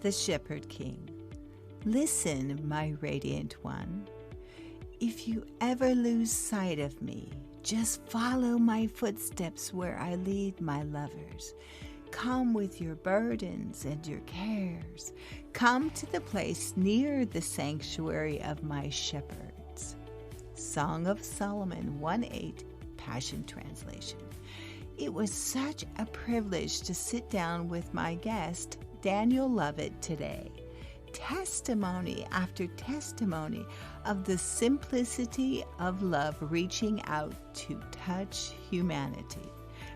the Shepherd King. Listen, my radiant one. If you ever lose sight of me, just follow my footsteps where I lead my lovers. Come with your burdens and your cares. Come to the place near the sanctuary of my shepherds. Song of Solomon 1:8, Passion Translation. It was such a privilege to sit down with my guest, Daniel Lovett, today. Testimony after testimony of the simplicity of love reaching out to touch humanity.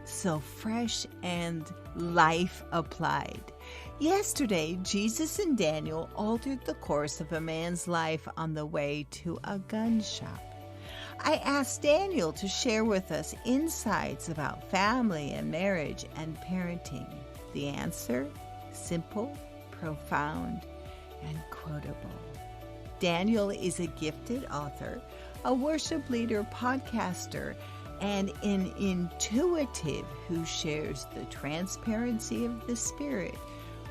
So fresh and life applied. Yesterday, Jesus and Daniel altered the course of a man's life on the way to a gun shop. I asked Daniel to share with us insights about family and marriage and parenting. The answer? Simple, profound, and quotable. Daniel is a gifted author, a worship leader, podcaster, and an intuitive who shares the transparency of the Spirit,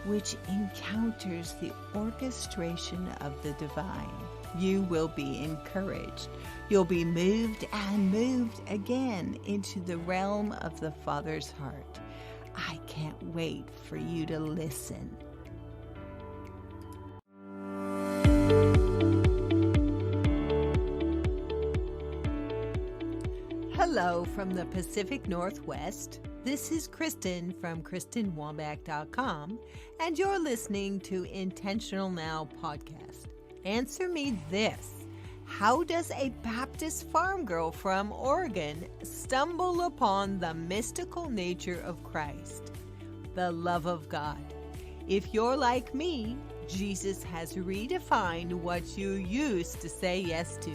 which encounters the orchestration of the divine. You will be encouraged. You'll be moved and moved again into the realm of the Father's heart. I can't wait for you to listen. Hello from the Pacific Northwest. This is Kristen from KristenWambach.com, and you're listening to Intentional Now podcast. Answer me this. How does a Baptist farm girl from Oregon stumble upon the mystical nature of Christ, the love of God? If you're like me, Jesus has redefined what you used to say yes to.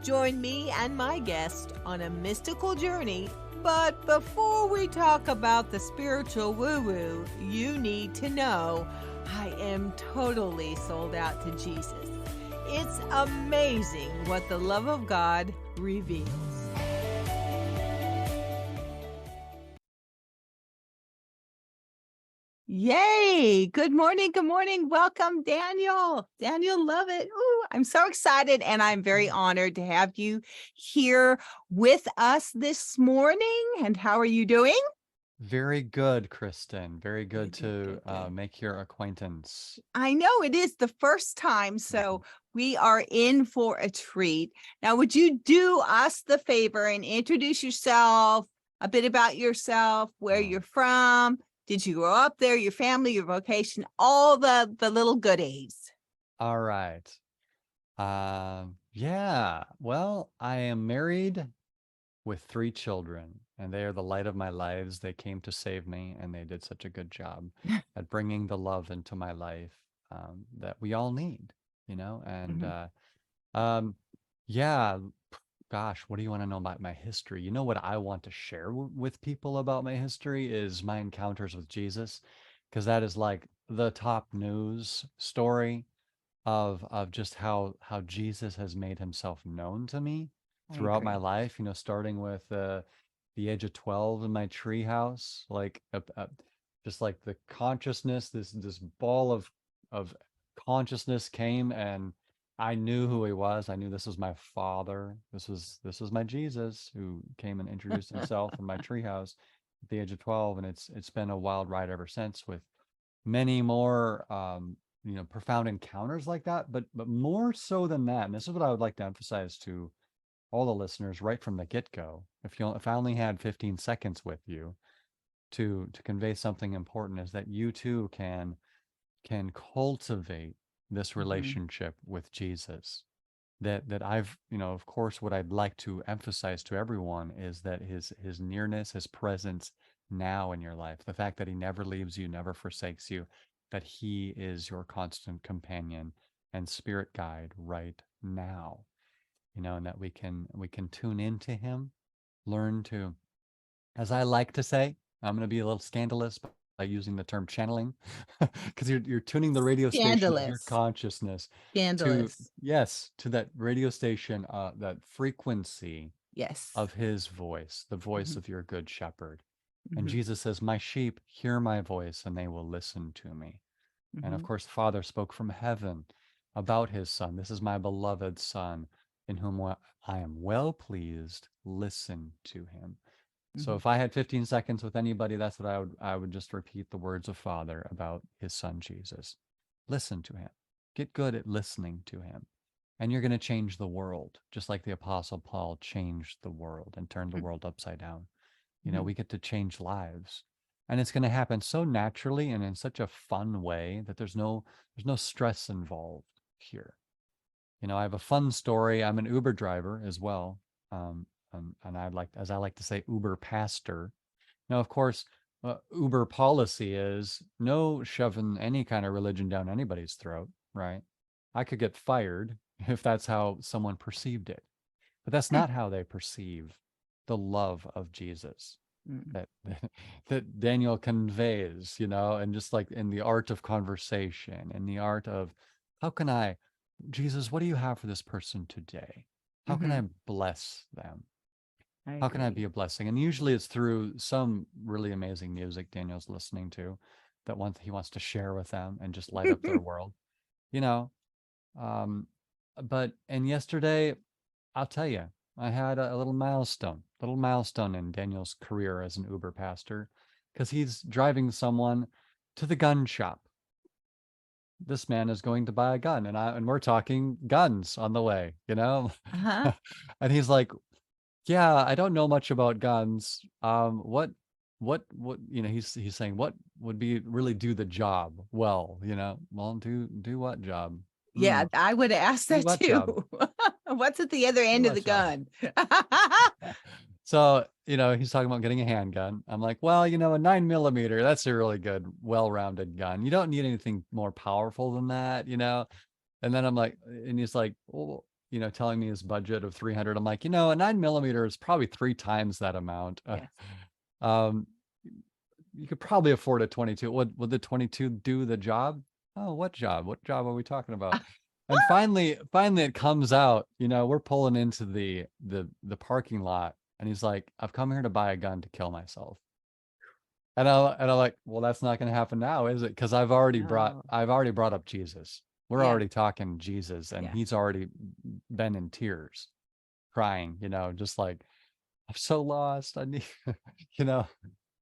Join me and my guest on a mystical journey, but before we talk about the spiritual woo-woo, you need to know I am totally sold out to Jesus. It's amazing what the love of God reveals. Yay! Good morning. Good morning. Welcome, Daniel. Daniel Lovett. Ooh, I'm so excited, and I'm very honored to have you here with us this morning. And how are you doing? Very good, Kristen. Very good Good. make your acquaintance. I know it is the first time, so we are in for a treat. Now, would you do us the favor and introduce yourself, a bit about yourself, where you're from? Did you grow up there, your family, your vocation, all the little goodies? All right. Yeah. Well, I am married with 3 children, and they are the light of my lives. They came to save me, and they did such a good job at bringing the love into my life that we all need, you know? And yeah, gosh, what do you want to know about my history? You know what I want to share with people about my history is my encounters with Jesus, because that is like the top news story of just how Jesus has made himself known to me throughout my life, you know, starting with the age of 12 in my treehouse, like just like the consciousness, this ball of consciousness came, and I knew who he was. I knew this was my father. This was my Jesus who came and introduced himself in my treehouse at the age of 12, and it's been a wild ride ever since, with many more you know, profound encounters like that, but more so than that. And this is what I would like to emphasize to all the listeners right from the get-go. If I only had 15 seconds with you to convey something important, is that you too can cultivate this relationship with Jesus. That I've, you know, of course, what I'd like to emphasize to everyone is that his nearness, his presence now in your life, the fact that he never leaves you, never forsakes you, that he is your constant companion and spirit guide right now, you know, and that we can tune into him, learn to, as I like to say, I'm going to be a little scandalous by using the term channeling, because you're tuning the radio station of your consciousness to, yes, to that radio station, that frequency of his voice, the voice of your good shepherd. And Jesus says, my sheep hear my voice and they will listen to me. And of Mm-hmm. course, the Father spoke from heaven about his Son. This is my beloved Son, in whom I am well pleased. Listen to him. So Mm-hmm. if I had 15 seconds with anybody, that's what I would just repeat the words of Father about his Son Jesus. Listen to him. Get good at listening to him. And you're going to change the world, just like the Apostle Paul changed the world and turned the world upside down. Mm-hmm. We get to change lives. And it's going to happen so naturally and in such a fun way that there's no stress involved here. I have a fun story. I'm an Uber driver as well. Um, and as I like to say, Uber pastor. Now, of course, Uber policy is no shoving any kind of religion down anybody's throat, right? I could get fired if that's how someone perceived it. But that's not how they perceive the love of Jesus Mm-hmm. that that Daniel conveys, and just like in the art of conversation, in the art of how can I, Jesus, what do you have for this person today? How can Mm-hmm. I bless them? I How can I be agree. a blessing? And usually it's through some really amazing music Daniel's listening to that he wants to share with them and just light up their world, you know. Um, and yesterday, I'll tell you, I had a little milestone in Daniel's career as an Uber pastor, because he's driving someone to the gun shop. This man is going to buy a gun, and we're talking guns on the way. Uh-huh. And he's like, "Yeah, I don't know much about guns. What, he's saying, what would be really do the job well, Well, do what job? Hmm, Yeah, I would ask do that what job? too. What's at the other Do end of what the job?" gun? So, he's talking about getting a handgun. I'm like, well, a 9mm, that's a really good, well-rounded gun. You don't need anything more powerful than that. And then I'm like, and he's like, well, telling me his budget of 300. I'm like, a 9mm is probably 3 times that amount. Yes. Um, you could probably afford a 22. Would the 22 do the job? Oh, what job? What job are we talking about? And finally it comes out, we're pulling into the parking lot, and he's like, I've come here to buy a gun to kill myself. And I'm like, well, that's not going to happen now, is it? Because No. I've already brought up Jesus. We're Yeah. already talking Jesus, and Yeah. he's already been in tears, crying, just like, I'm so lost. I need, you know,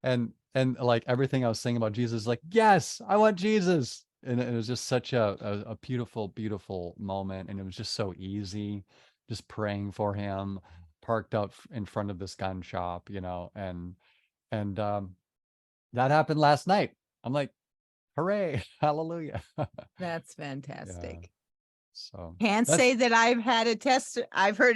and like everything I was saying about Jesus, like, yes, I want Jesus. And it was just such a beautiful, beautiful moment. And it was just so easy, just praying for him, parked out in front of this gun shop, and that happened last night. I'm like, hooray, hallelujah. That's Yeah. fantastic. So Can't that's say that I've heard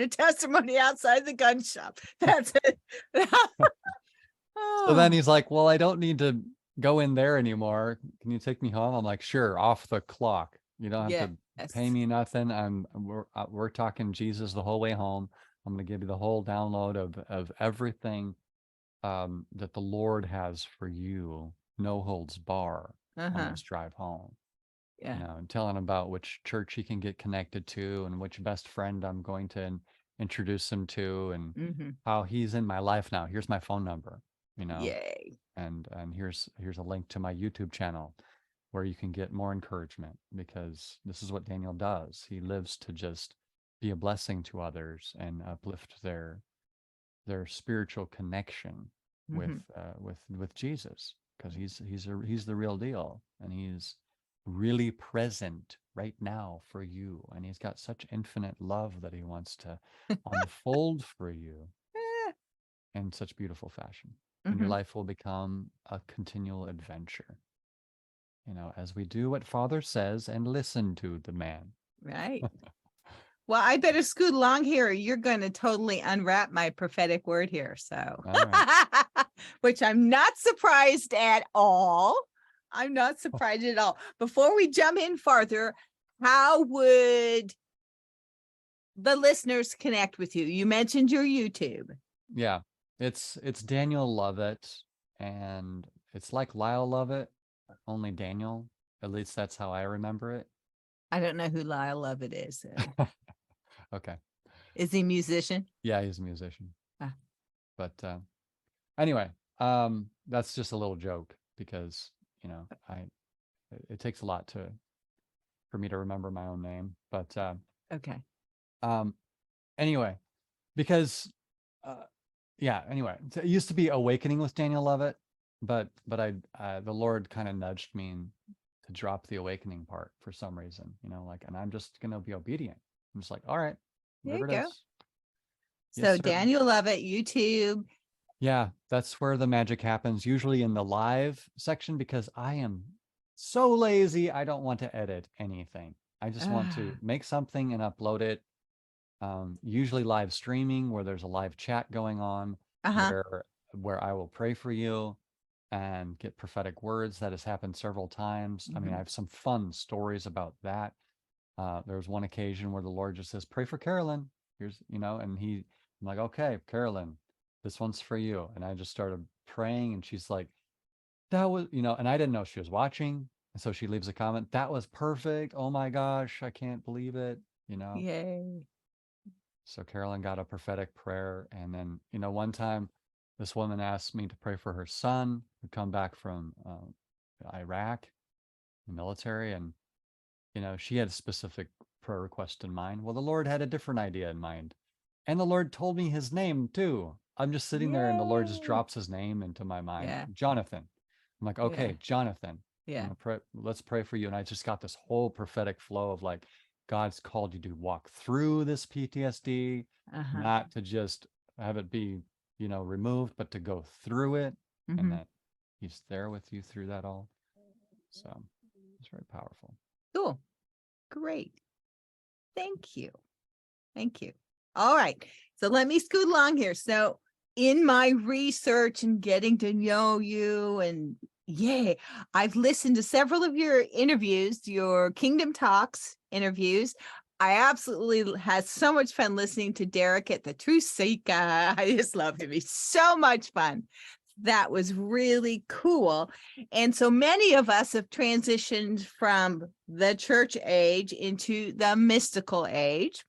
a testimony outside the gun shop. That's it. so then Oh, he's like, well, I don't need to go in there anymore. Can you take me home? I'm like, sure, off the clock. You don't have yes. to pay me nothing. We're talking Jesus the whole way home. I'm going to give you the whole download of everything that the Lord has for you, no holds bar on Uh-huh. this drive home. Yeah. And telling about which church he can get connected to and which best friend I'm going to introduce him to, and Mm-hmm. how he's in my life now. Here's my phone number, you know, Yay. and here's a link to my YouTube channel where you can get more encouragement, because this is what Daniel does. He lives to just be a blessing to others and uplift their spiritual connection with Mm-hmm. with Jesus, because he's the real deal, and he's really present right now for you, and he's got such infinite love that he wants to unfold for you in such beautiful fashion, and your Mm-hmm. life will become a continual adventure, as we do what Father says and listen to the man. Right. Well, I better scoot along here. You're going to totally unwrap my prophetic word here. So, All right. which I'm not surprised at all. I'm not surprised at all. Before we jump in farther, how would the listeners connect with you? You mentioned your YouTube. Yeah, it's Daniel Lovett, and it's like Lyle Lovett, only Daniel. At least that's how I remember it. I don't know who Lyle Lovett is. Okay. Is he a musician? Yeah, he's a musician. Ah. But anyway, that's just a little joke, because I it takes a lot for me to remember my own name. But Okay. um, anyway, because yeah, anyway, so it used to be Awakening with Daniel Lovett, but the Lord kind of nudged me to drop the awakening part for some reason, like, and I'm just gonna be obedient. I'm just like, all right, There you whatever it go. is. Yes, So sir. Daniel Lovett, YouTube. Yeah, that's where the magic happens, usually in the live section, because I am so lazy. I don't want to edit anything. I just want to make something and upload it. Usually live streaming where there's a live chat going on, Uh-huh. where I will pray for you and get prophetic words. That has happened several times. I mean, I have some fun stories about that. There was one occasion where the Lord just says, "Pray for Carolyn." Here's, and I'm like, "Okay, Carolyn, this one's for you." And I just started praying, and she's like, "That was," and I didn't know she was watching. And so she leaves a comment, "That was perfect. Oh my gosh, I can't believe it." Yay. So Carolyn got a prophetic prayer. And then, one time this woman asked me to pray for her son who come back from Iraq, the military. And, she had a specific prayer request in mind. Well, the Lord had a different idea in mind. And the Lord told me his name too. I'm just sitting there and the Lord just Yay. drops his name into my mind, Yeah. Jonathan. I'm like, Yeah. okay, Jonathan, Yeah. let's pray for you. And I just got this whole prophetic flow of like, God's called you to walk through this PTSD, Uh-huh. not to just have it be, removed, but to go through it, and Mm-hmm. that he's there with you through that all. So it's very powerful. Cool. Great. Thank you. Thank you. All right. So let me scoot along here. So in my research and getting to know you, and yay, I've listened to several of your interviews, your Kingdom Talks interviews. I absolutely had so much fun listening to Derek at the Truth Seeker. I just loved him. He's so much fun. That was really cool. And so many of us have transitioned from the church age into the mystical age.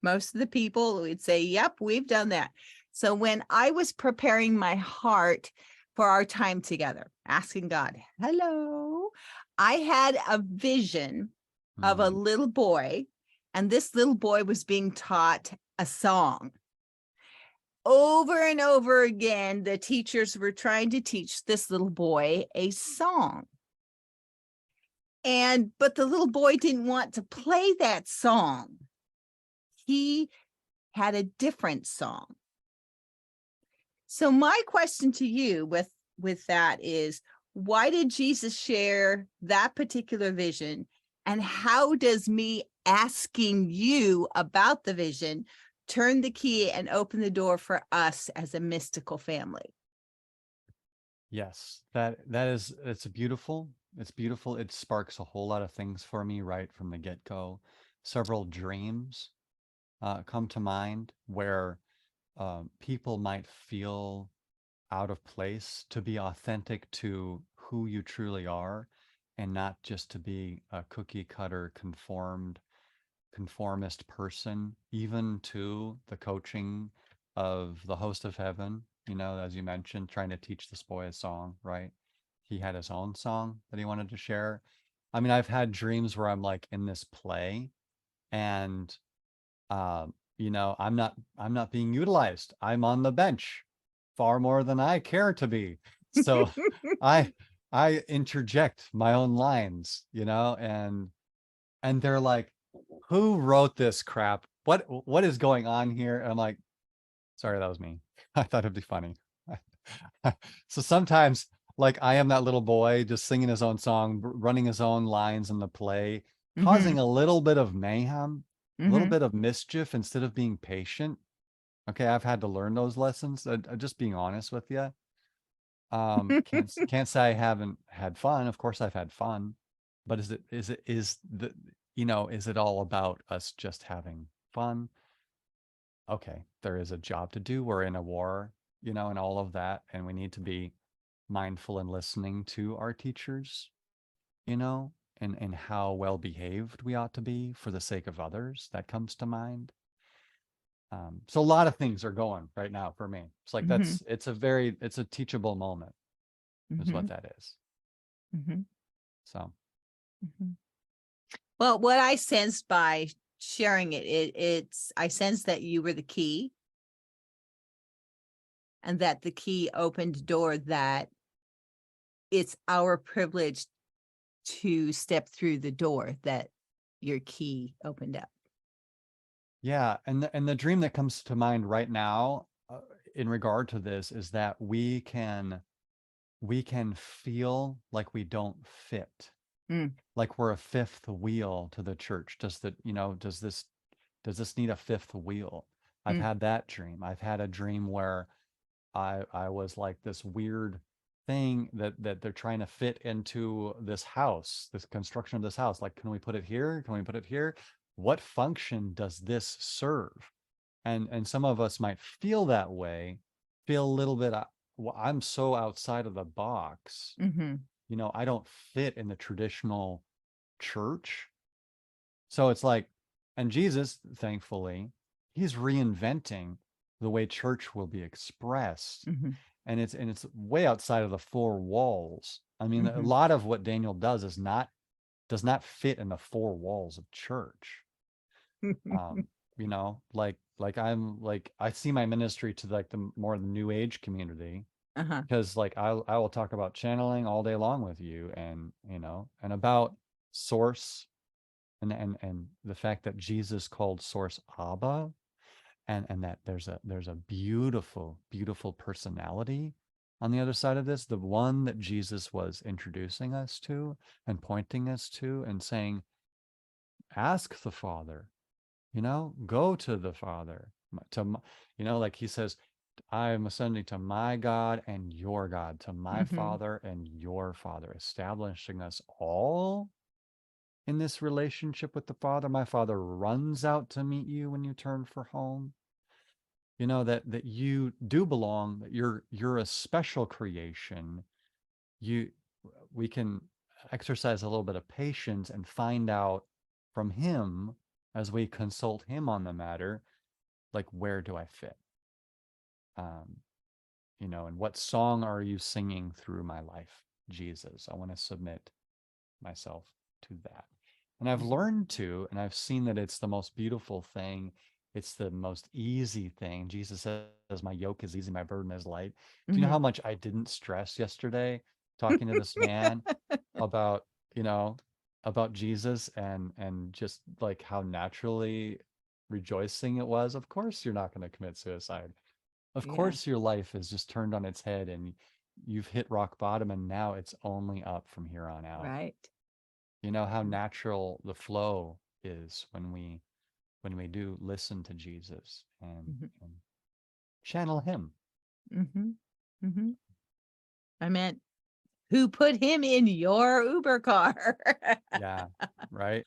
Most of the people would say, yep, we've done that. So when I was preparing my heart for our time together, asking God, hello, I had a vision of a little boy, and this little boy was being taught a song. Over and over again, the teachers were trying to teach this little boy a song. But the little boy didn't want to play that song. He had a different song. So my question to you with that is, why did Jesus share that particular vision? And how does me asking you about the vision turn the key and open the door for us as a mystical family? Yes, it's beautiful. It's beautiful. It sparks a whole lot of things for me right from the get-go. Several dreams come to mind where people might feel out of place, to be authentic to who you truly are, and not just to be a cookie cutter conformist person, even to the coaching of the host of heaven, as you mentioned, trying to teach this boy a song, right? He had his own song that he wanted to share. I mean, I've had dreams where I'm like in this play and I'm not being utilized. I'm on the bench far more than I care to be. So I I interject my own lines, and they're like, who wrote this crap? What is going on here? And I'm like, sorry, that was me. I thought it'd be funny. So sometimes, like, I am that little boy just singing his own song, running his own lines in the play, causing a little bit of mayhem, a little bit of mischief instead of being patient. Okay, I've had to learn those lessons. Just being honest with you. Can't say I haven't had fun. Of course, I've had fun, but is it all about us just having fun? Okay, there is a job to do. We're in a war, and all of that, and we need to be mindful and listening to our teachers, and how well behaved we ought to be for the sake of others. That comes to mind. So a lot of things are going right now for me. It's like it's a teachable moment, is what that is. So Mhm. Well, what I sensed by sharing it's I sensed that you were the key, and that the key opened a door that it's our privilege to step through the door that your key opened up. yeah, and the dream that comes to mind right now, in regard to this, is that we can feel like we don't fit, Mm, like we're a fifth wheel to the church. Does this need a fifth wheel? I've mm, had that dream. I've had a dream where I was like this weird thing that they're trying to fit into this house, this construction of this house. Like, can we put it here? Can we put it here? What function does this serve? And some of us might feel that way, feel a little bit, well, I'm so outside of the box. mm-hmm, I don't fit in the traditional church. So it's like, and Jesus, thankfully, he's reinventing the way church will be expressed. mm-hmm, And it's way outside of the four walls. I mean, a mm-hmm. lot of what Daniel does not fit in the four walls of church. Um, like I see my ministry to like the more the new age community, Uh-huh. because like I will talk about channeling all day long with you, and and about source, and the fact that Jesus called source Abba, and that there's a beautiful personality on the other side of this, the one that Jesus was introducing us to and pointing us to and saying, ask the Father, go to the Father, like he says, I am ascending to my God and your God, to my Mm-hmm. Father and your Father, establishing us all in this relationship with the Father. My Father runs out to meet you when you turn for home. That you do belong, that you're a special creation. You We can exercise a little bit of patience and find out from him, as we consult him on the matter, like, where do I fit? Um, and what song are you singing through my life, Jesus? I want to submit myself to that. And I've learned to, and I've seen that it's the most beautiful thing. It's the most easy thing. Jesus says, my yoke is easy, my burden is light. Do you know Mm-hmm. how much I didn't stress yesterday talking to this man about, you know, about Jesus, and just like how naturally rejoicing it was? Of course, you're not going to commit suicide. Of Yeah, course, your life is just turned on its head, and you've hit rock bottom, and now it's only up from here on out. right. You know how natural the flow is when we do listen to Jesus, Mm-hmm. and channel him. Mm-hmm. Mm-hmm. I meant, who put him in your Uber car? Yeah, right.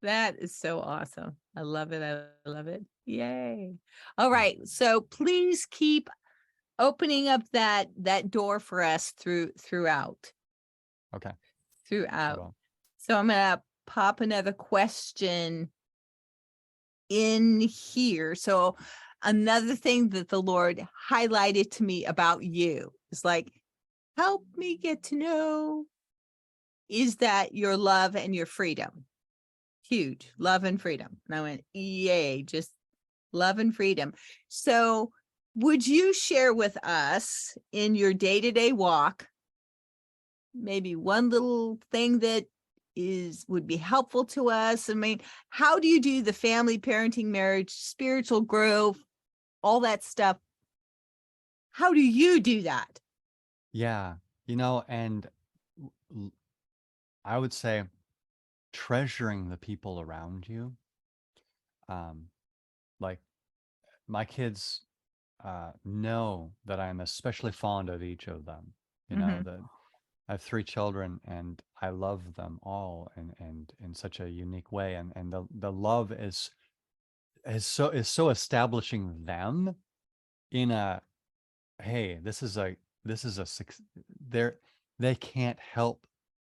That is so awesome. I love it. I love it. Yay. All Mm. right. So please keep opening up that door for us throughout. Okay, I Throughout. will. So I'm gonna pop another question in here. So another thing that the Lord highlighted to me about you is like, help me get to know, is that your love and your freedom. Huge love and freedom. And I went, yay, just love and freedom. So would you share with us in your day-to-day walk, maybe one little thing that would be helpful to us? I mean, how do you do the family, parenting, marriage, spiritual growth, all that stuff? How do you do that? Yeah, and l- I would say treasuring the people around you. Um, like, my kids know that I'm especially fond of each of them. Mm-hmm. That I have three children, and I love them all, and in such a unique way. And the love is so establishing them in a, hey, this is a they're they can't help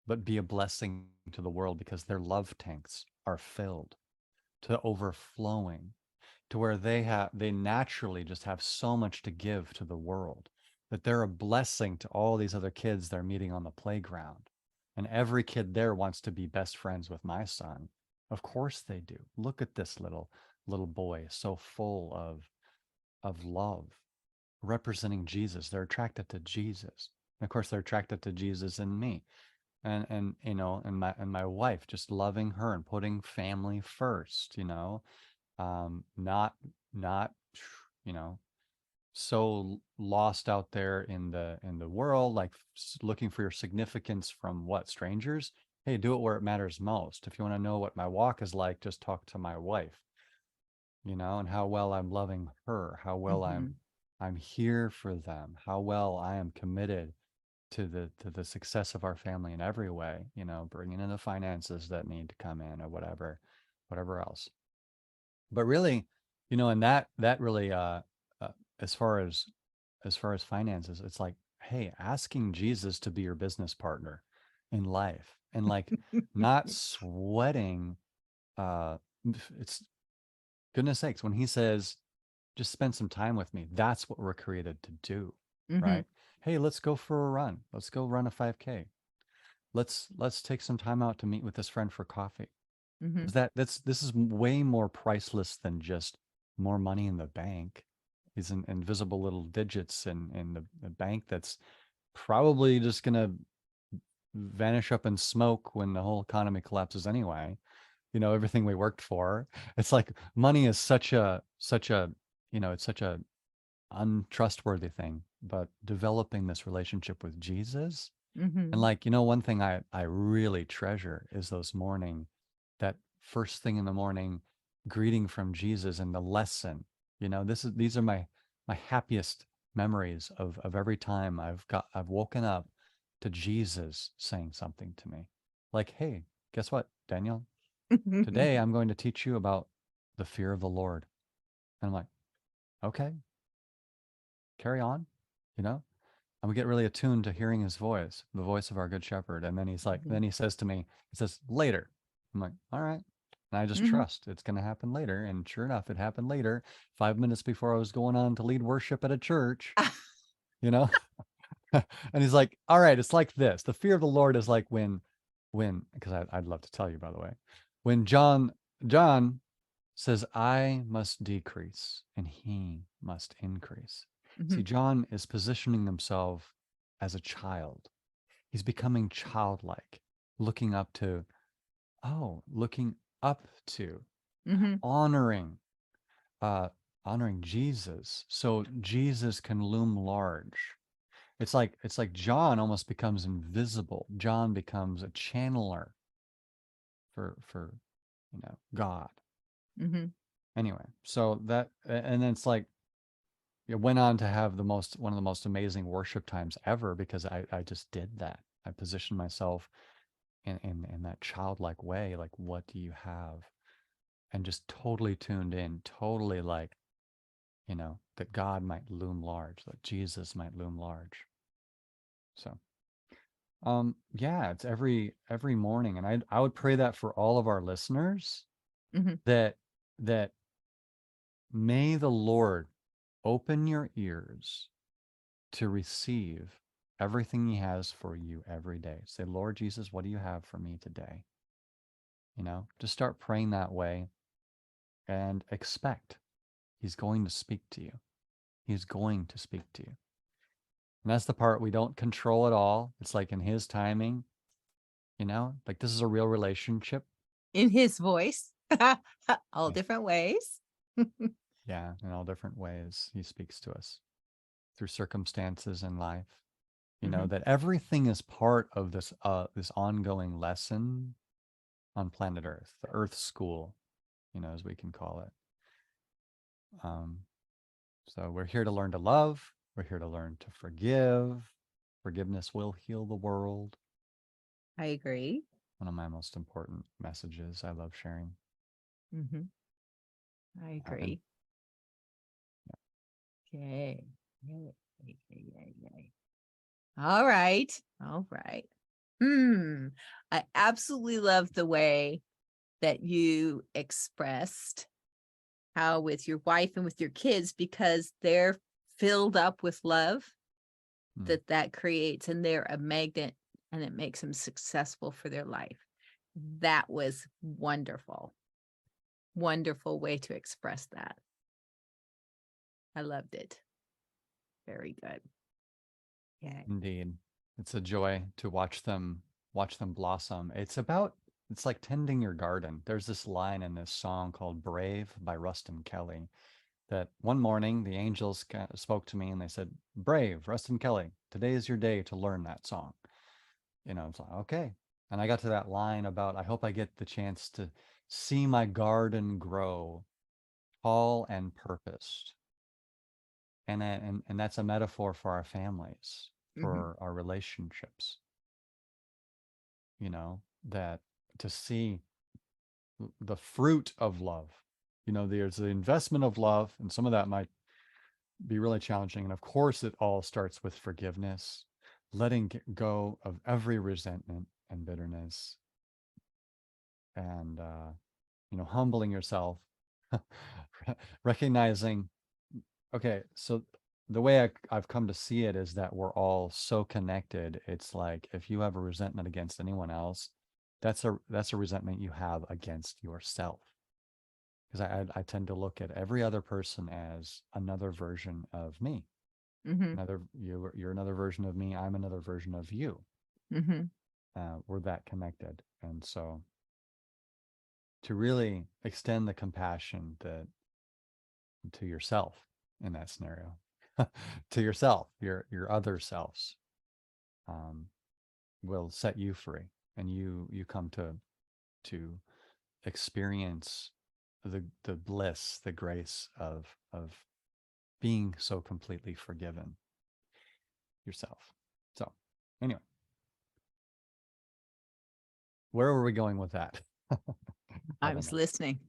but be a blessing to the world, because their love tanks are filled to overflowing, to where they naturally just have so much to give to the world, that they're a blessing to all these other kids they're meeting on the playground. And every kid there wants to be best friends with my son. Of course they do. Look at this little boy, so full of love, representing Jesus. They're attracted to Jesus. And of course, they're attracted to Jesus in me. And you know, and my wife, just loving her and putting family first, you know. Not you know, so lost out there in the world, like looking for your significance from what, strangers. Hey, do it where it matters most. If you want to know what my walk is like, just talk to my wife, you know, and how well I'm loving her, how well Mm-hmm. I'm here for them, how well I am committed to the success of our family in every way, you know, bringing in the finances that need to come in, or whatever else. But really, you know, and that really uh as far as finances, it's like, hey, asking Jesus to be your business partner in life, and like not sweating, uh it's, goodness sakes, when he says, just spend some time with me, that's what we're created to do, Mm-hmm. right? Hey, let's go for a run. Let's go run a 5K. Let's take some time out to meet with this friend for coffee. Mm-hmm. Is this is way more priceless than just more money in the bank. These invisible little digits in the bank that's probably just gonna vanish up in smoke when the whole economy collapses anyway. You know, everything we worked for. It's like money is such a you know, it's such a untrustworthy thing. But developing this relationship with Jesus, and Mm-hmm. like, you know, one thing I really treasure is those morning, that first thing in the morning greeting from Jesus and the lesson. You know, these are my happiest memories of every time I've woken up to Jesus saying something to me. Like, hey, guess what, Daniel? Today I'm going to teach you about the fear of the Lord. And I'm like, okay, carry on, you know? And we get really attuned to hearing his voice, the voice of our good shepherd. And then he's like, then he says to me, he says, later. I'm like, all right. And I just Mm-hmm. trust it's going to happen later. And sure enough, it happened later, 5 minutes before I was going on to lead worship at a church, you know? And he's like, all right, it's like this. The fear of the Lord is like because I'd love to tell you, by the way, when John says, I must decrease and he must increase. Mm-hmm. See, John is positioning himself as a child. He's becoming childlike, looking up to, looking up to, Mm-hmm. honoring, uh, honoring Jesus. So Jesus can loom large. It's like John almost becomes invisible. John becomes a channeler for God. Mm-hmm. Anyway, so that, and then it's like, it went on to have one of the most amazing worship times ever, because I just did that. I positioned myself in that childlike way, like, what do you have? And just totally tuned in, totally like, that God might loom large, that Jesus might loom large. So yeah, it's every morning. And I would pray that for all of our listeners, Mm-hmm. that that may the Lord open your ears to receive everything he has for you every day. Say, Lord Jesus, what do you have for me today? Just start praying that way, and expect he's going to speak to you. He's going to speak to you. And that's the part we don't control at all. It's like in his timing, like this is a real relationship. In his voice, all Yeah. different ways. Yeah, in all different ways, he speaks to us through circumstances in life. Mm-hmm. That everything is part of this ongoing lesson on planet Earth, the Earth School, as we can call it. So we're here to learn to love. We're here to learn to forgive. Forgiveness will heal the world. I agree. One of my most important messages I love sharing. Mm-hmm. I And agree. Okay. Yay, yay, yay, yay. All right. All right. I absolutely love the way that you expressed how with your wife and with your kids, because they're filled up with love, mm, that creates, and they're a magnet and it makes them successful for their life. That was wonderful. Wonderful way to express that. I loved it. Very good. Yeah. Indeed. It's a joy to watch them blossom. It's like tending your garden. There's this line in this song called Brave by Rustin Kelly that one morning the angels spoke to me and they said, Brave, Rustin Kelly, today is your day to learn that song. It's like, okay. And I got to that line about, I hope I get the chance to see my garden grow tall and purposed. And that's a metaphor for our families, for our relationships, that to see the fruit of love. There's the investment of love, and some of that might be really challenging. And of course, it all starts with forgiveness, letting go of every resentment and bitterness, and humbling yourself, recognizing, okay, so the way I've come to see it is that we're all so connected. It's like if you have a resentment against anyone else, that's a resentment you have against yourself. Because I tend to look at every other person as another version of me. You're another version of me. I'm another version of you. We're that connected, and so to really extend the compassion to yourself in that scenario, to yourself, your other selves, will set you free, and you come to experience the bliss, the grace of being so completely forgiven yourself. So anyway, where were we going with that? I was listening.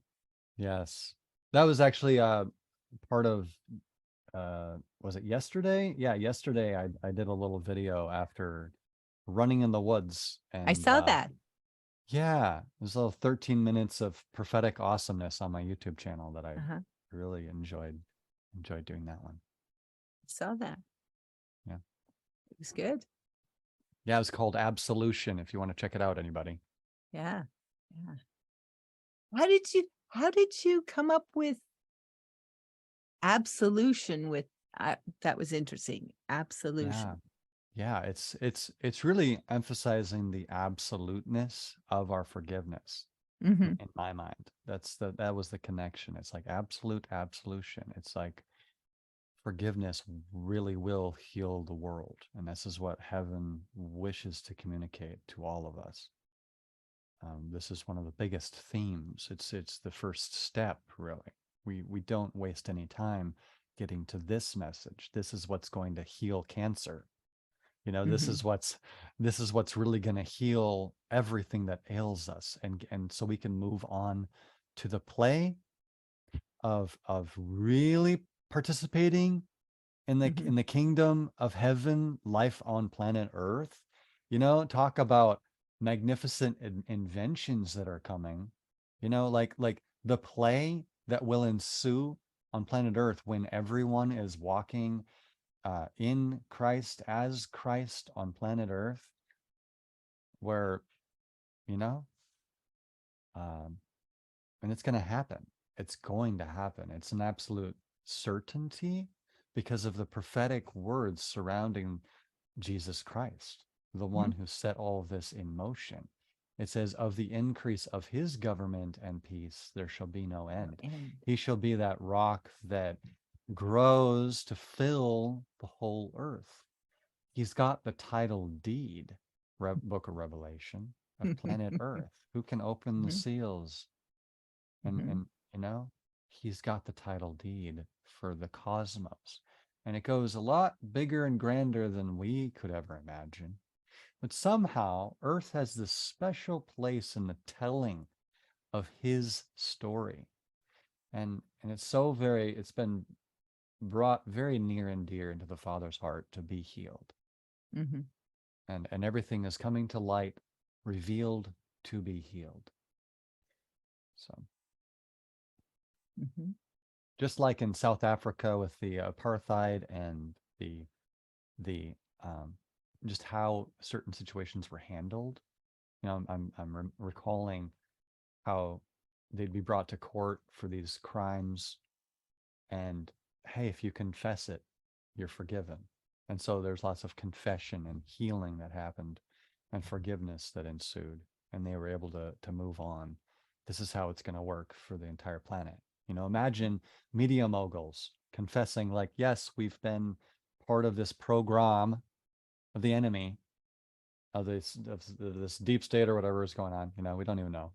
Yes, that was actually part of was it yesterday? Yeah, yesterday I did a little video after running in the woods, and I saw that. Yeah, there's a little 13 minutes of prophetic awesomeness on my YouTube channel that I really enjoyed doing that one. I saw that. Yeah. It was good. Yeah, it was called Absolution, if you want to check it out, anybody. Yeah. Yeah. How did you come up with absolution that was interesting. Absolution. Yeah, it's really emphasizing the absoluteness of our forgiveness. In my mind, that was the connection. It's like absolute absolution. It's like forgiveness really will heal the world, and this is what heaven wishes to communicate to all of us. This is one of the biggest themes. It's the first step, really. We don't waste any time getting to this message. This is what's going to heal cancer. This is what's really going to heal everything that ails us, and so we can move on to the play of really participating in the kingdom of heaven, life on planet Earth. Talk about magnificent inventions that are coming. Like the play that will ensue on planet Earth when everyone is walking in Christ as Christ on planet Earth, where and it's going to happen. It's going to happen. It's an absolute certainty because of the prophetic words surrounding Jesus Christ, the one who set all of this in motion. It says, of the increase of his government and peace, there shall be no end. He shall be that rock that grows to fill the whole earth. He's got the title deed, book of Revelation, of planet Earth. Who can open the seals? And he's got the title deed for the cosmos. And it goes a lot bigger and grander than we could ever imagine. But somehow Earth has this special place in the telling of his story. And it's been brought very near and dear into the Father's heart to be healed. And everything is coming to light, revealed to be healed. So just like in South Africa with the apartheid and the just how certain situations were handled. I'm recalling how they'd be brought to court for these crimes, and hey, if you confess it, you're forgiven. And so there's lots of confession and healing that happened, and forgiveness that ensued, and they were able to move on. This is how it's going to work for the entire planet. Imagine media moguls confessing, like, yes, we've been part of this program of the enemy, of this deep state or whatever is going on. We don't even know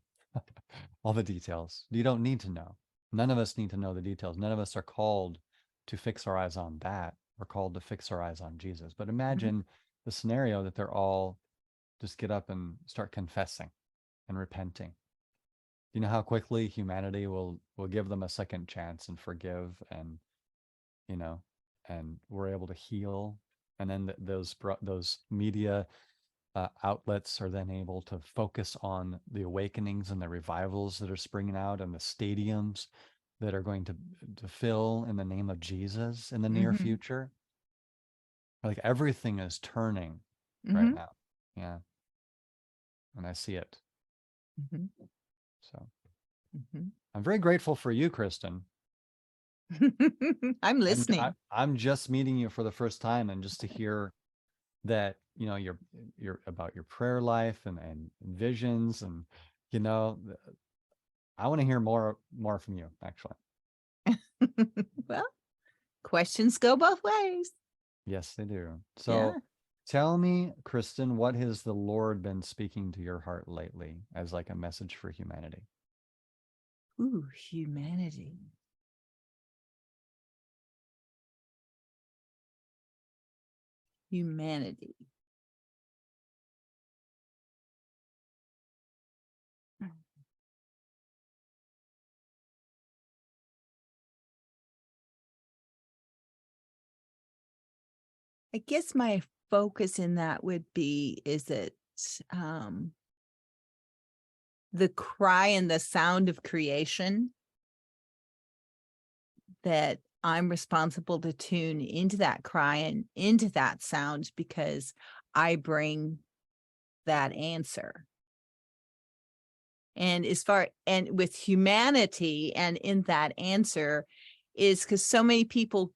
all the details. You don't need to know. None of us need to know the details. None of us are called to fix our eyes on that. We're called to fix our eyes on Jesus. But imagine the scenario that they're all just get up and start confessing and repenting. You know how quickly humanity will give them a second chance and forgive, and and we're able to heal. And then those media outlets are then able to focus on the awakenings and the revivals that are springing out, and the stadiums that are going to fill in the name of Jesus in the near future. Like, everything is turning right now. Yeah. And I see it. So I'm very grateful for you, Kristen. I'm listening. I'm just meeting you for the first time, and just to hear that you're about your prayer life and visions, and I want to hear more from you, actually. Well, questions go both ways. Yes, they do. So tell me, Kristen, what has the Lord been speaking to your heart lately as like a message for humanity? Ooh, humanity. Humanity. I guess my focus in that would be, is it the cry and the sound of creation, that I'm responsible to tune into that cry and into that sound, because I bring that answer. And with humanity and in that answer is because so many people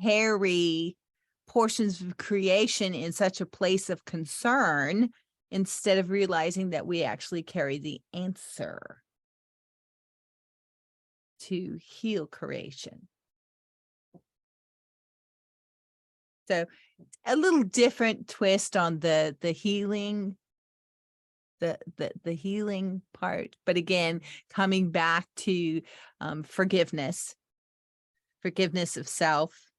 carry portions of creation in such a place of concern, instead of realizing that we actually carry the answer to heal creation. So a little different twist on the healing, the healing part, but again, coming back to forgiveness of self,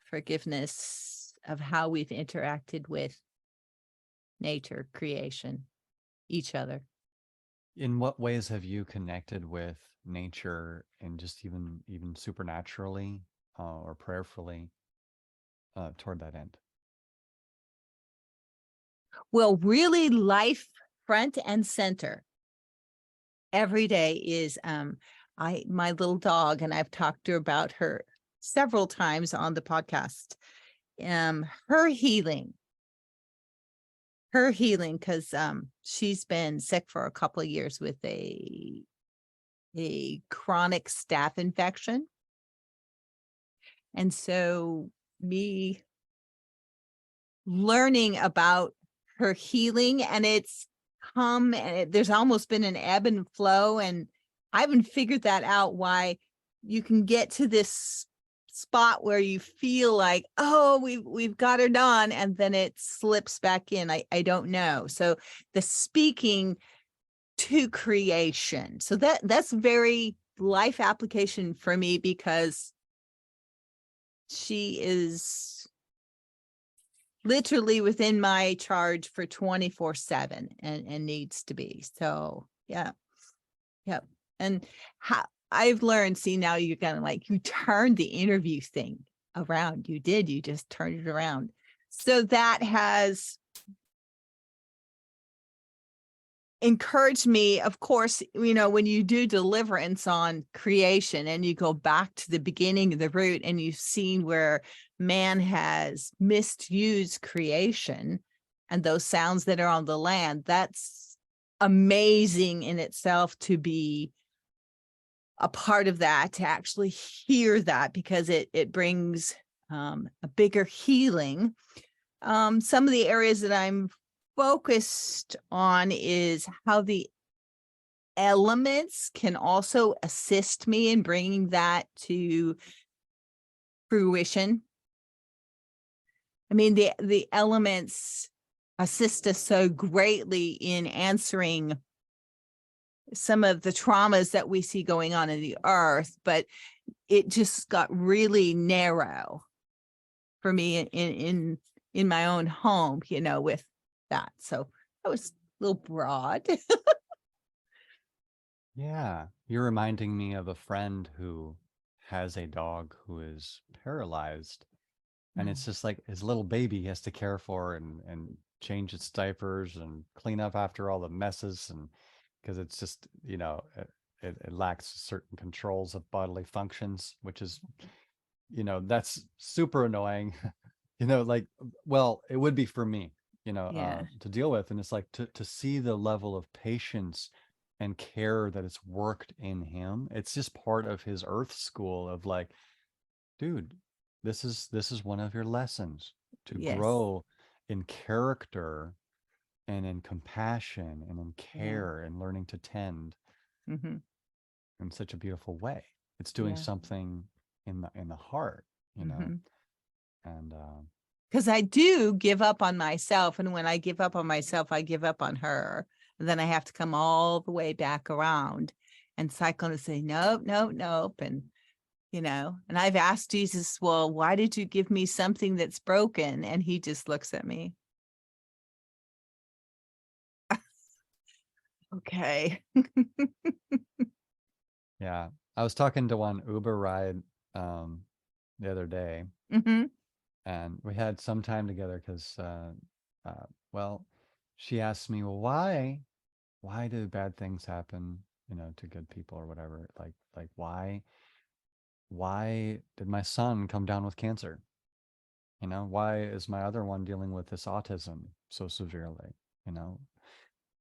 forgiveness of how we've interacted with nature, creation, each other. In what ways have you connected with nature, and just even supernaturally or prayerfully toward that end? Well, really, life front and center every day is my little dog, and I've talked to her about her several times on the podcast. Her healing, because she's been sick for a couple of years with a chronic staph infection. And so me learning about her healing, and it's come, and there's almost been an ebb and flow, and I haven't figured that out, why you can get to this spot where you feel like, oh, we've got her done, and then it slips back in. I don't know. So the speaking to creation, so that's very life application for me, because she is literally within my charge for 24/7 and needs to be. So yeah. And how I've learned, see, now you're kind of like, you turned the interview thing around. You just turned it around. So that has encouraged me, of course, when you do deliverance on creation and you go back to the beginning of the root and you've seen where man has misused creation and those sounds that are on the land, that's amazing in itself to be a part of that, to actually hear that, because it brings a bigger healing. Some of the areas that I'm focused on is how the elements can also assist me in bringing that to fruition. I mean, the elements assist us so greatly in answering some of the traumas that we see going on in the earth, but it just got really narrow for me in my own home, with that. So that was a little broad. Yeah, you're reminding me of a friend who has a dog who is paralyzed, and it's just like his little baby he has to care for and change its diapers and clean up after all the messes, and because it's just, it lacks certain controls of bodily functions, which is, that's super annoying. Like, well, it would be for me, Yeah. to deal with. And it's like to see the level of patience and care that it's worked in him. It's just part of his earth school of like, dude, this is one of your lessons to Yes. grow in character and in compassion and in Yeah. care and learning to tend Hmm. in such a beautiful way. It's doing Yeah. something in the heart, Hmm. and Because I do give up on myself. And when I give up on myself, I give up on her. And then I have to come all the way back around and cycle and say, nope, nope, nope. And I've asked Jesus, well, why did you give me something that's broken? And he just looks at me. Okay. yeah. I was talking to one Uber ride the other day, Hmm. and we had some time together because well, she asked me, well, why do bad things happen, to good people or whatever? Like why did my son come down with cancer? Why is my other one dealing with this autism so severely? You know,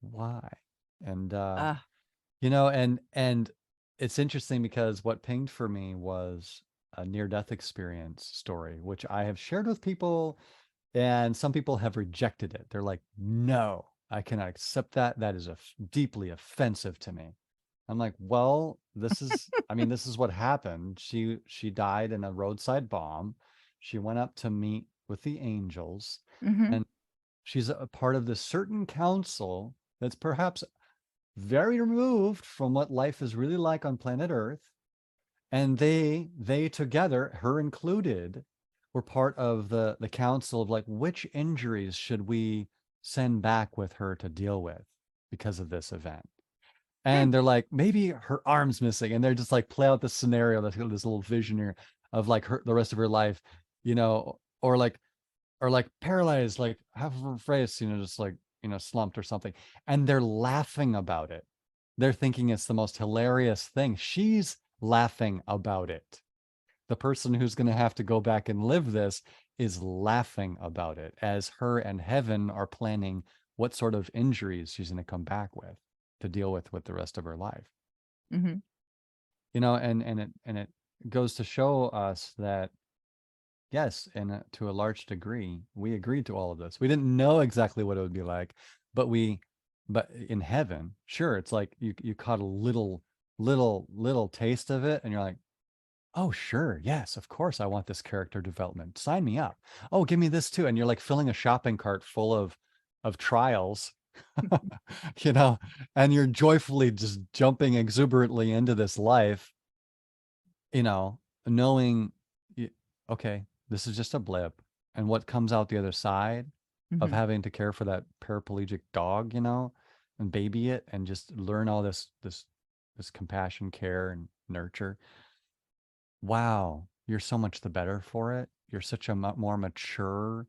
why? And Uh, and it's interesting because what pinged for me was a near-death experience story, which I have shared with people, and some people have rejected it. They're like, no, I cannot accept that. That is deeply offensive to me. I'm like, well, this is what happened. She died in a roadside bomb. She went up to meet with the angels, hmm. and she's a part of this certain council that's perhaps very removed from what life is really like on planet Earth. And they together, her included, were part of the council of like, which injuries should we send back with her to deal with because of this event? Hmm. And they're like, maybe her arm's missing, and they're just like play out this scenario, this little vision here of like the rest of her life, or like paralyzed, like half of her face, just like, slumped or something. And they're laughing about it. They're thinking it's the most hilarious thing. She's laughing about it. The person who's going to have to go back and live this is laughing about it as her and heaven are planning what sort of injuries she's going to come back with to deal with the rest of her life. Hmm. And it goes to show us that yes, and to a large degree, we agreed to all of this. We didn't know exactly what it would be like, but but in heaven, sure, it's like you caught a little taste of it, and you're like, oh, sure, yes, of course, I want this character development. Sign me up. Oh, give me this too, and you're like filling a shopping cart full of trials, you know, and you're joyfully just jumping exuberantly into this life, you know, knowing, okay, this is just a blip. And what comes out the other side of Hmm. having to care for that paraplegic dog, and baby it and just learn all this compassion, care, and nurture. Wow, you're so much the better for it. You're such a more mature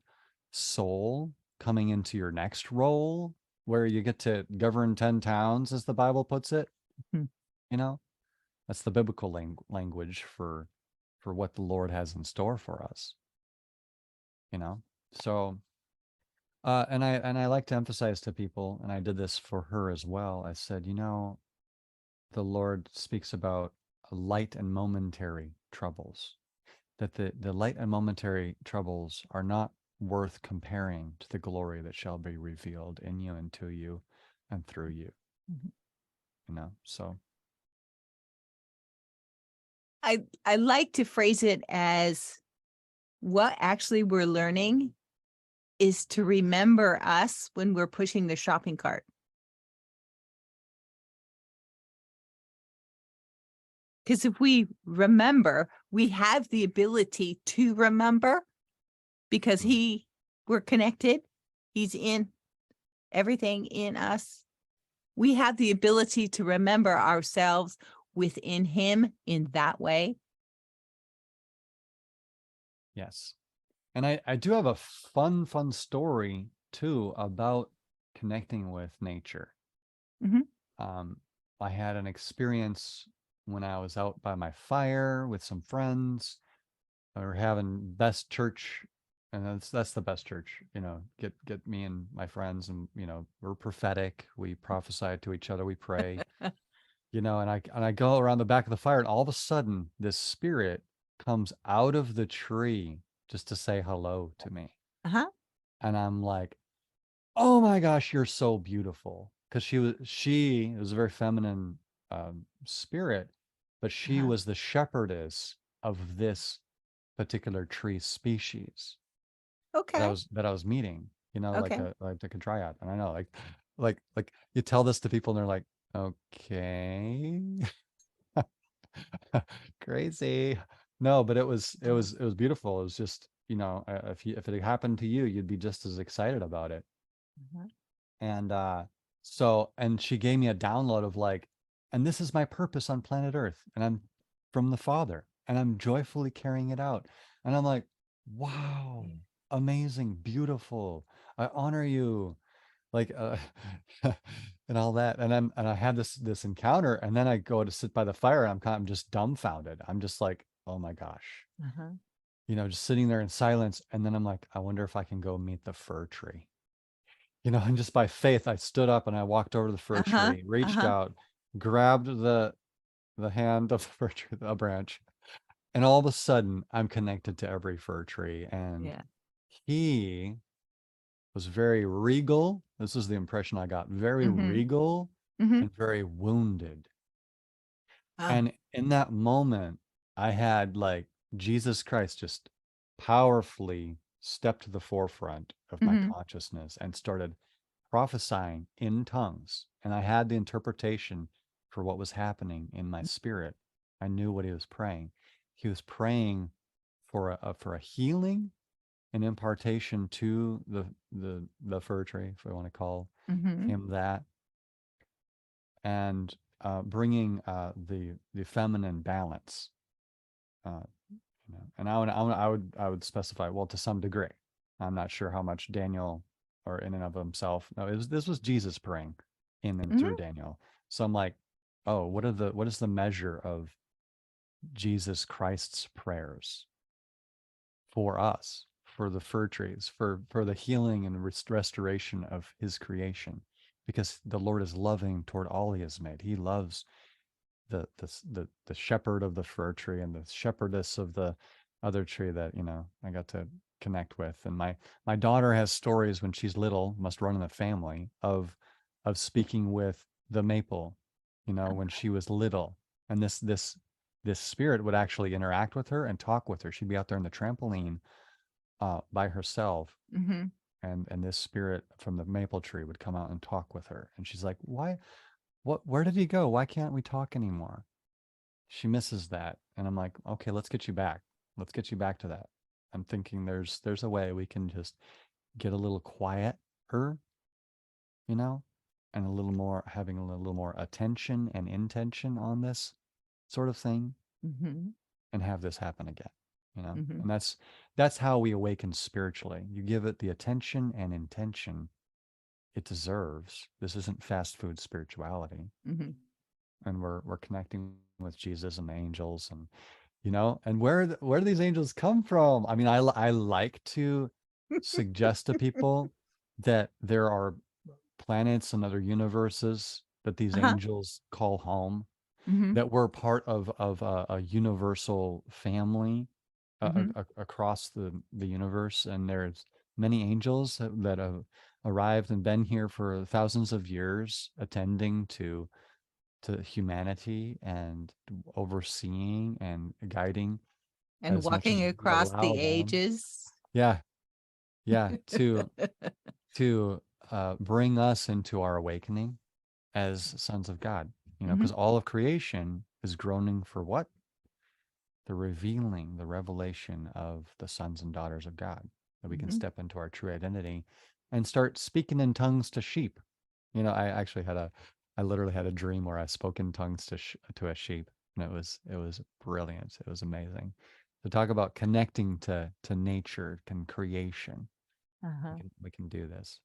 soul coming into your next role. where you get to govern 10 towns, as the Bible puts it. Mhm. You know, that's the biblical language for what the Lord has in store for us. You know, so and I like to emphasize to people, and I did this for her as well. I said, the Lord speaks about light and momentary troubles, that the light and momentary troubles are not worth comparing to the glory that shall be revealed in you and to you and through you, Mhm. so I like to phrase it as what actually we're learning is to remember us when we're pushing the shopping cart. Because if we remember, we have the ability to remember because mm, we're connected. He's in everything in us. We have the ability to remember ourselves within him in that way. yes. And I do have a fun story too about connecting with nature. Mhm. Um, I had an experience when I was out by my fire with some friends. We were having best church, and that's the best church. Get me and my friends, and we're prophetic. We prophesy to each other. We pray. And I go around the back of the fire, and all of a sudden, this spirit comes out of the tree just to say hello to me, Uh-huh. and I'm like, oh my gosh, you're so beautiful. Because she was a very feminine spirit, but she Uh-huh. was the shepherdess of this particular tree species Okay. that I was meeting, like Okay. a triad. And I know, like you tell this to people and they're like, okay, crazy. No, but it was beautiful. It was just, if it had happened to you, you'd be just as excited about it. Uh-huh. And and she gave me a download of like, and this is my purpose on planet Earth, and I'm from the Father, and I'm joyfully carrying it out. And I'm like, wow, amazing, beautiful. I honor you, like, and all that. And I had this encounter, and then I go to sit by the fire, and I'm just dumbfounded. I'm just like, oh my gosh, Uh-huh. just sitting there in silence. And then I'm like, I wonder if I can go meet the fir tree. And just by faith, I stood up and I walked over to the fir Uh-huh. tree, reached Uh-huh. out, grabbed the hand of the fir tree, a branch, and all of a sudden, I'm connected to every fir tree. And Yeah. he was very regal. This is the impression I got, very Mhm. regal Mhm. and very wounded. Ah. And in that moment, I had like Jesus Christ just powerfully stepped to the forefront of my Mhm. consciousness and started prophesying in tongues. And I had the interpretation for what was happening in my spirit. I knew what he was praying. He was praying for a healing and impartation to the fir tree, if we want to call Mhm. him that, and bringing the feminine balance. And I would specify, well, to some degree. I'm not sure how much Daniel, or in and of himself. No, this was Jesus praying in and through Mhm. Daniel. So I'm like, oh, what is the measure of Jesus Christ's prayers for us, for the fir trees, for the healing and restoration of his creation? Because the Lord is loving toward all he has made. He loves the shepherd of the fir tree and the shepherdess of the other tree that I got to connect with. And my daughter has stories when she's little, must run in the family, of speaking with the maple, when she was little. And this spirit would actually interact with her and talk with her. She'd be out there in the trampoline by herself, Mhm. and this spirit from the maple tree would come out and talk with her. And she's like, why, where did he go? Why can't we talk anymore? She misses that. And I'm like, okay, let's get you back. Let's get you back to that. I'm thinking there's a way we can just get a little quieter, you know, and a little more, having a little more attention and intention on this sort of thing, Mhm. and have this happen again, Mhm. and that's how we awaken spiritually. You give it the attention and intention, it deserves. This isn't fast food spirituality. Mm-hmm. And we're connecting with Jesus and the angels, and and where do these angels come from? I mean, I like to suggest to people that there are planets and other universes that these Uh-huh. angels call home, Mm-hmm. that we're part of a universal family Mm-hmm. across the universe, and there's many angels that have arrived and been here for thousands of years, attending to humanity and overseeing and guiding And as much as walking we across allow the them. ages. Yeah, yeah, to bring us into our awakening as sons of God. Mm-hmm. Because all of creation is groaning for what? The revealing, the revelation of the sons and daughters of God, that we can Mm-hmm. step into our true identity and start speaking in tongues to sheep. I literally had a dream where I spoke in tongues to a sheep, and it was brilliant. It was amazing. To talk about connecting to nature and creation, Uh-huh. we can do this.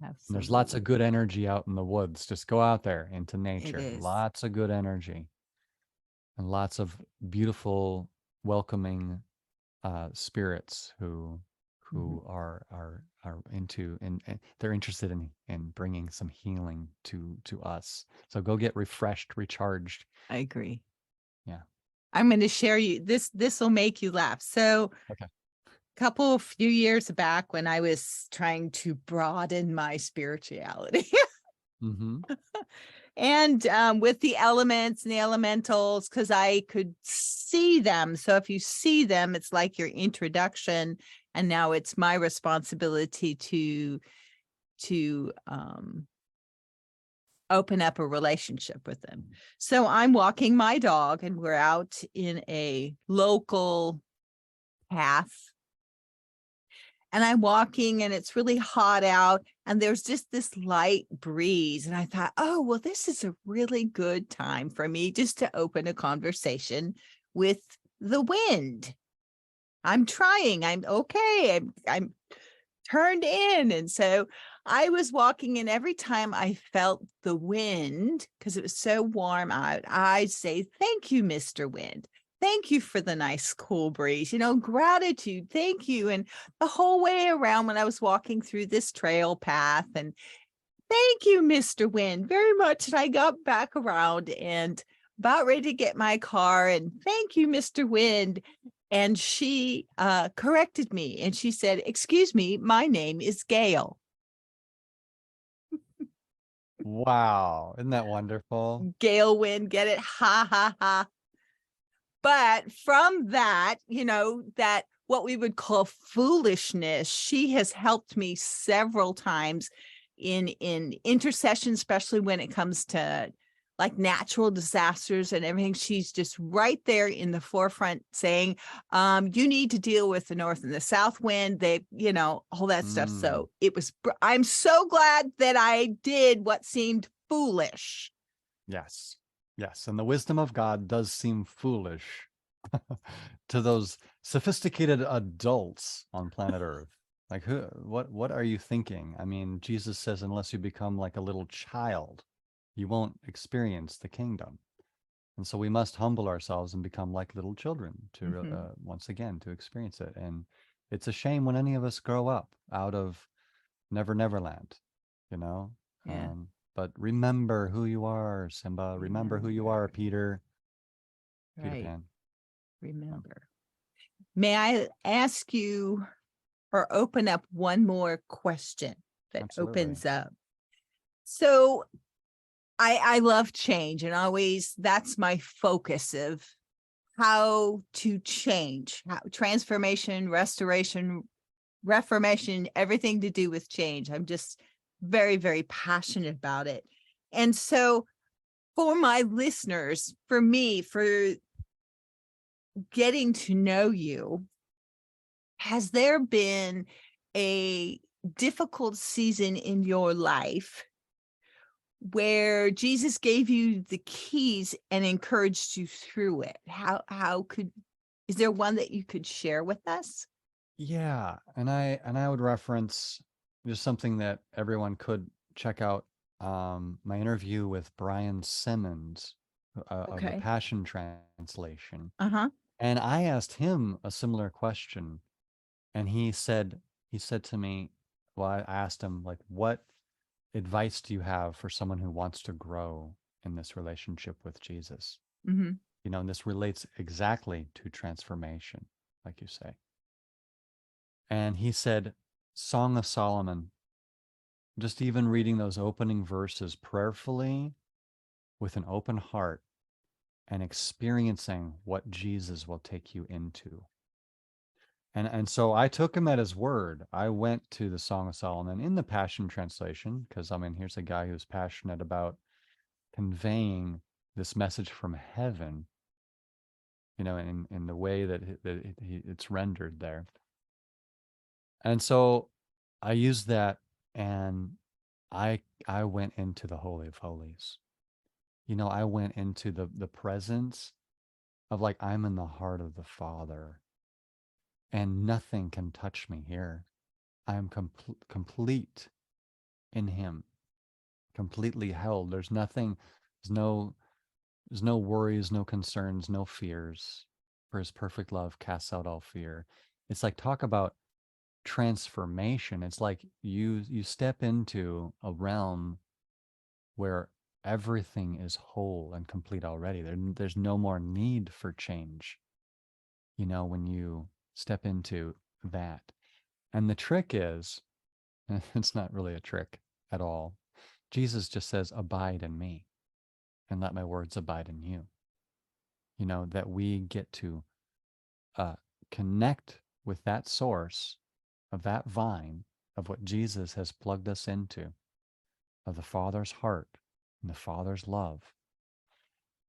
And there's lots of Absolutely. good energy out in the woods. Just go out there into It nature. is. Lots of good energy and lots of beautiful, welcoming spirits Mm-hmm. who are into and they're interested in bringing some healing to us. So go get refreshed, recharged. I agree. Yeah. I'm going to share you this. This will make you laugh. So, Okay. a few years back, when I was trying to broaden my spirituality, Mm-hmm. and with the elements and the elementals, because I could see them. So if you see them, it's like your introduction, and now it's my responsibility to open up a relationship with them. So I'm walking my dog, and we're out in a local path, and I'm walking, and it's really hot out, and there's just this light breeze. And I thought, oh, well, this is a really good time for me just to open a conversation with the wind. I'm trying. I'm okay. I'm turned in. And so I was walking, and every time I felt the wind, because it was so warm out, I'd say, thank you, Mr. Wind. Thank you for the nice cool breeze, gratitude. Thank you. And the whole way around, when I was walking through this trail path, and thank you, Mr. Wind, very much. And I got back around and about ready to get my car, and thank you, Mr. Wind. And she corrected me, and she said, excuse me, my name is Gail. Wow. Isn't that wonderful? Gail Wind, get it? Ha, ha, ha. But from that, that what we would call foolishness, she has helped me several times in intercession, especially when it comes to like natural disasters and everything. She's just right there in the forefront saying, you need to deal with the north and the south wind. They, all that stuff. Mm. So I'm so glad that I did what seemed foolish. Yes. Yes. And the wisdom of God does seem foolish to those sophisticated adults on planet Earth. Like what are you thinking? I mean, Jesus says, unless you become like a little child, you won't experience the kingdom. And so we must humble ourselves and become like little children to Mm-hmm. once again to experience it. And it's a shame when any of us grow up out of Never Land, you know. Yeah. But remember who you are, Simba. Remember who you are, Remember. Peter Right. Pan. Oh, Remember. May I ask you or open up one more question that absolutely. opens up? So I love change, and always that's my focus of how to change, how transformation, restoration, reformation, everything to do with change. I'm just very, very passionate about it. And so for my listeners, for me, for getting to know you, has there been a difficult season in your life where Jesus gave you the keys and encouraged you through it? Is there one that you could share with us? Yeah, and I would reference just something that everyone could check out my interview with Brian Simmons of the Okay. Passion Translation. Uh-huh. And I asked him a similar question. And he said to me, well, I asked him, like, what advice do you have for someone who wants to grow in this relationship with Jesus? Mm-hmm. You know, and this relates exactly to transformation, like you say. And he said, Song of Solomon, just even reading those opening verses prayerfully with an open heart and experiencing what Jesus will take you into. And so I took him at his word. I went to the Song of Solomon in the Passion Translation, because I mean, here's a guy who's passionate about conveying this message from heaven, you know, in the way that it's rendered there. And so I used that, and I went into the Holy of Holies. You know, I went into the presence of, like, I'm in the heart of the Father, and nothing can touch me here. I am complete in him, completely held. There's nothing, there's no, there's no worries, no concerns, no fears. For his perfect love casts out all fear. It's like, talk about transformation. It's like you step into a realm where everything is whole and complete already. There's no more need for change, you know, when you step into that. And the trick is, it's not really a trick at all. Jesus just says, abide in me and let my words abide in you. You know, that we get to uh, connect with that source of that vine of what Jesus has plugged us into, of the Father's heart and the Father's love,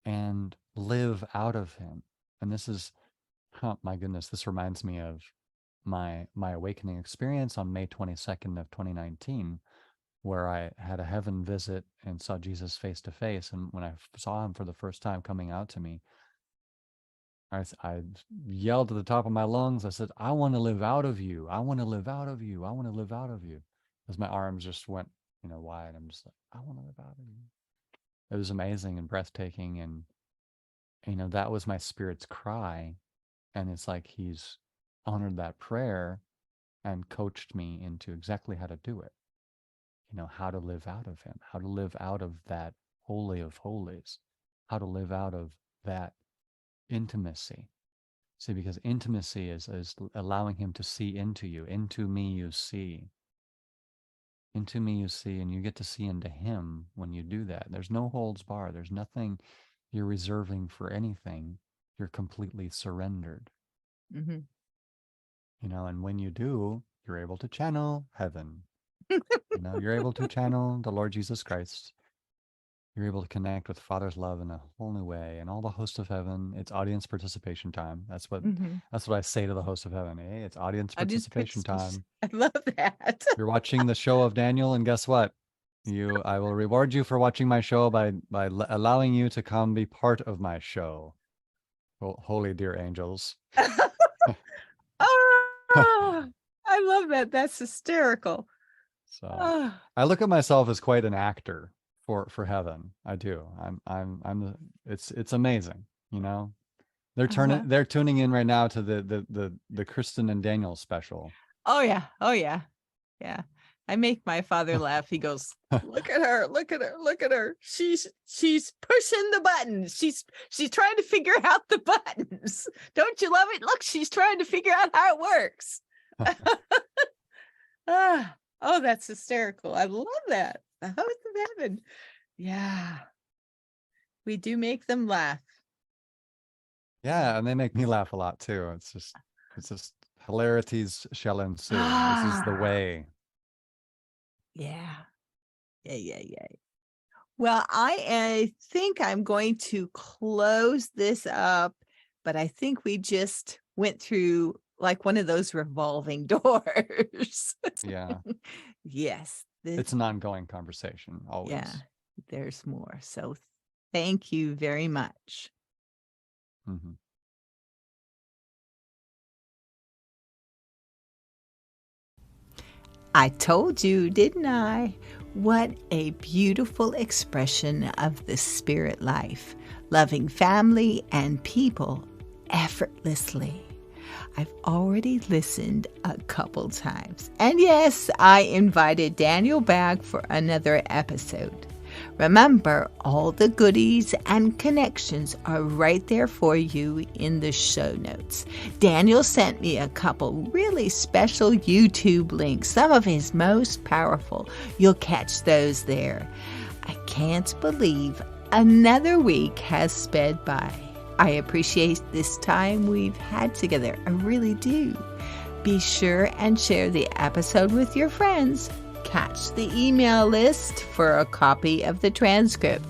and live out of him. And this is, oh my goodness, this reminds me of my awakening experience on May 22nd of 2019, where I had a heaven visit and saw Jesus face to face. And when I saw him for the first time coming out to me, I yelled at the top of my lungs. I said, I want to live out of you. I want to live out of you. I want to live out of you. As my arms just went, you know, wide. I'm just like, I want to live out of you. It was amazing and breathtaking. And, you know, that was my spirit's cry. And it's like he's honored that prayer and coached me into exactly how to do it. You know, how to live out of him, how to live out of that holy of holies, how to live out of that intimacy. See, because intimacy is allowing him to see into you. Into me you see. Into me you see, and you get to see into him when you do that. There's no holds bar. There's nothing you're reserving for anything. You're completely surrendered. Mm-hmm. You know, and when you do, you're able to channel heaven. You know, you're able to channel the Lord Jesus Christ. You're able to connect with Father's love in a whole new way, and all the hosts of heaven. It's audience participation time. Mm-hmm. That's what I say to the host of heaven. Hey, it's audience I did participation time. I love that. You're watching the show of Daniel, and guess what? I will reward you for watching my show by allowing you to come be part of my show. Well, holy dear angels. Oh, I love that. That's hysterical. So Oh, I look at myself as quite an actor for heaven. I do. It's amazing, you know. uh-huh. They're tuning in right now to the Kristen and Daniel special. Oh yeah. Oh yeah. Yeah. I make my father laugh. He goes, look at her, look at her, look at her. She's pushing the buttons. She's trying to figure out the buttons. Don't you love it? Look, she's trying to figure out how it works. Ah, oh, that's hysterical. I love that. The host of heaven. Yeah. We do make them laugh. Yeah, and they make me laugh a lot too. It's just hilarities shall ensue. This is the Ah, way. yeah. Yeah, yeah, yeah. Well, I think I'm going to close this up, but I think we just went through like one of those revolving doors. Yeah. Yes, this, It's an ongoing conversation, yeah, always. there's more. So thank you very much. Hmm. I told you, didn't I? What a beautiful expression of the spirit life, loving family and people effortlessly. I've already listened a couple times. And yes, I invited Daniel back for another episode. Remember, all the goodies and connections are right there for you in the show notes. Daniel sent me a couple really special YouTube links, some of his most powerful. You'll catch those there. I can't believe another week has sped by. I appreciate this time we've had together. I really do. Be sure and share the episode with your friends. Catch the email list for a copy of the transcript.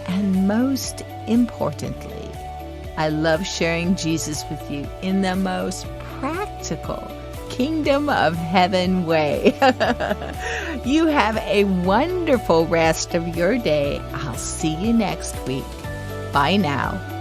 And most importantly, I love sharing Jesus with you in the most practical kingdom of heaven way. You have a wonderful rest of your day. I'll see you next week. Bye now.